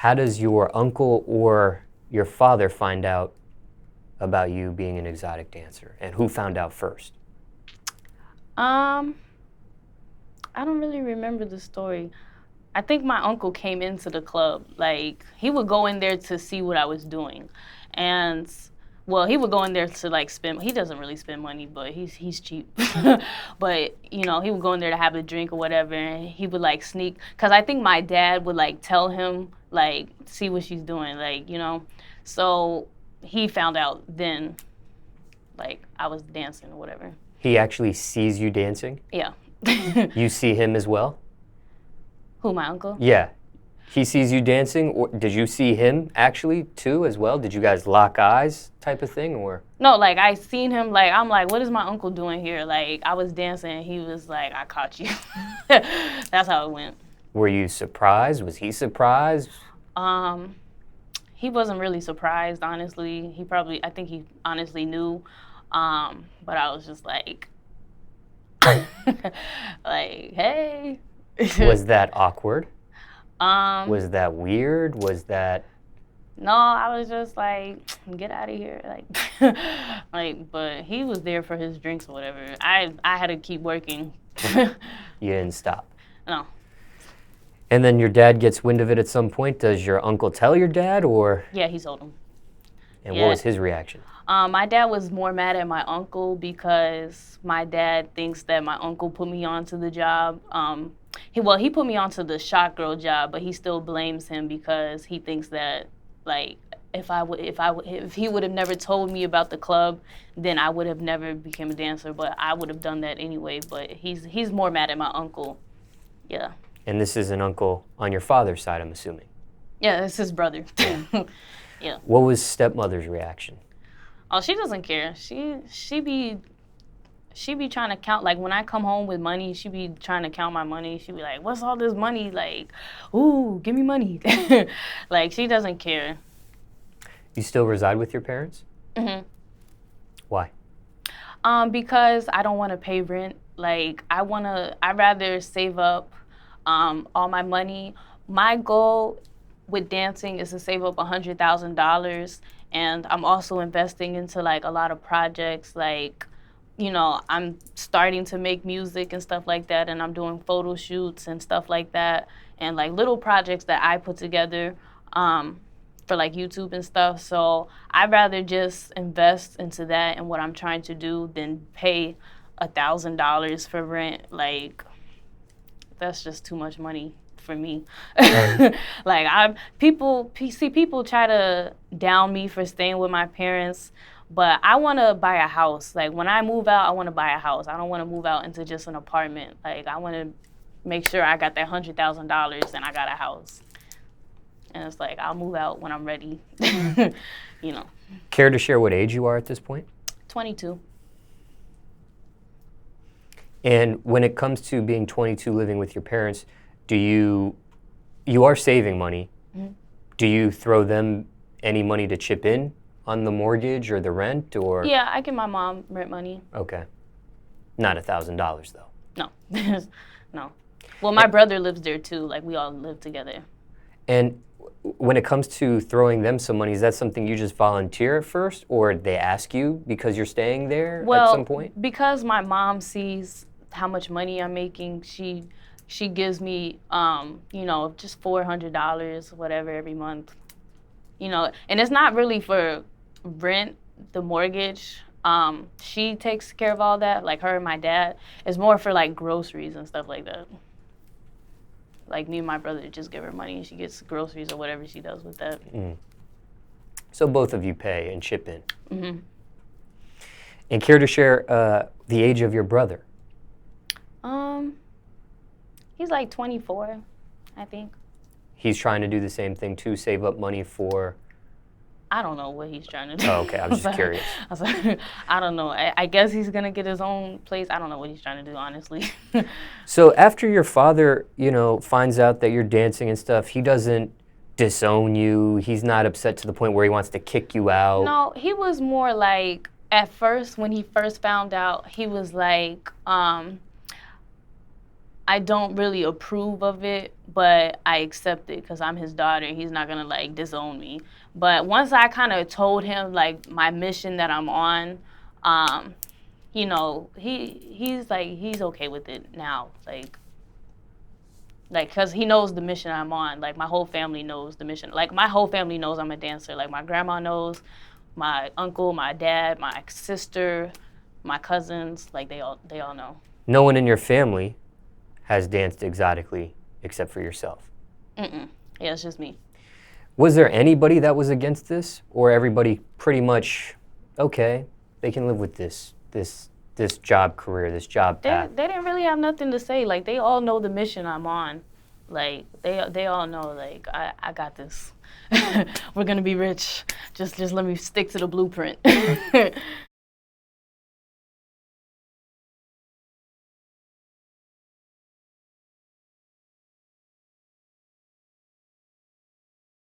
how does your uncle or your father find out about you being an exotic dancer, and who found out first? I don't really remember the story. I think my uncle came into the club. Like, he would go in there to see what I was doing. And, well, he would go in there to, like, spend. He doesn't really spend money, but he's cheap. But, you know, he would go in there to have a drink or whatever, and he would, like, sneak. Because I think my dad would, like, tell him, like, see what she's doing, like, you know. So he found out then, like, I was dancing or whatever. He actually sees you dancing? Yeah. You see him as well? Who, my uncle? Yeah. He sees you dancing, or did you see him actually too as well? Did you guys lock eyes type of thing, or? No, like, I seen him, like, I'm like, what is my uncle doing here? Like, I was dancing, and he was like, I caught you. That's how it went. Were you surprised? Was he surprised? He wasn't really surprised, honestly. I think he honestly knew. But I was just like, like, hey. Was that awkward? Was that weird? Was that? No, I was just like, get out of here, like, like. But he was there for his drinks or whatever. I had to keep working. You didn't stop. No. And then your dad gets wind of it at some point. Does your uncle tell your dad, or? Yeah, he told him. And what was his reaction? My dad was more mad at my uncle because my dad thinks that my uncle put me onto the job. He put me onto the shot girl job, but he still blames him because he thinks that, like, if he would have never told me about the club, then I would have never become a dancer. But I would have done that anyway. But he's more mad at my uncle. Yeah. And this is an uncle on your father's side, I'm assuming. Yeah, it's his brother. Yeah. What was stepmother's reaction? Oh, she doesn't care. She be trying to count, like, when I come home with money, she be trying to count my money. She be like, what's all this money? Like, ooh, give me money. Like, she doesn't care. You still reside with your parents? Mm-hmm. Why? Because I don't want to pay rent. Like, I'd rather save up all my money. My goal with dancing is to save up $100,000, and I'm also investing into, like, a lot of projects. Like, you know, I'm starting to make music and stuff like that, and I'm doing photo shoots and stuff like that, and, like, little projects that I put together for, like, YouTube and stuff. So I'd rather just invest into that and what I'm trying to do than pay $1,000 for rent. Like, that's just too much money for me. Like, people try to down me for staying with my parents, but I want to buy a house. Like, when I move out, I want to buy a house. I don't want to move out into just an apartment. Like, I want to make sure I got that $100,000 and I got a house. And it's like, I'll move out when I'm ready. You know. Care to share what age you are at this point? 22. And when it comes to being 22, living with your parents, you are saving money. Mm-hmm. Do you throw them any money to chip in on the mortgage or the rent, or? Yeah, I give my mom rent money. Okay. Not $1,000 though. No. No. Well, my brother lives there too. Like, we all live together. And when it comes to throwing them some money, is that something you just volunteer at first, or they ask you because you're staying there at some point? Well, because my mom sees how much money I'm making, she gives me, you know, just $400, whatever, every month. You know, and it's not really for rent, the mortgage. She takes care of all that, like her and my dad. It's more for, like, groceries and stuff like that. Like, me and my brother just give her money and she gets groceries or whatever she does with that. Mm. So both of you pay and chip in. Mm-hmm. And care to share the age of your brother? He's like 24, I think. He's trying to do the same thing too, save up money for? I don't know what he's trying to do. Oh, okay, I'm just curious. I don't know. I guess he's gonna get his own place. I don't know what he's trying to do, honestly. So after your father, you know, finds out that you're dancing and stuff, he doesn't disown you? He's not upset to the point where he wants to kick you out? No, he was more like, at first, when he first found out, he was like, I don't really approve of it, but I accept it because I'm his daughter. He's not gonna like disown me. But once I kind of told him like my mission that I'm on, you know, he's okay with it now. Like, cause he knows the mission I'm on. Like my whole family knows the mission. Like my whole family knows I'm a dancer. Like my grandma knows, my uncle, my dad, my sister, my cousins. Like they all know. No one in your family has danced exotically except for yourself. Yeah, it's just me. Was there anybody that was against this, or everybody pretty much okay? They can live with this job career, this job path. They didn't really have nothing to say. Like they all know the mission I'm on. Like they all know. Like I got this. We're gonna be rich. Just let me stick to the blueprint.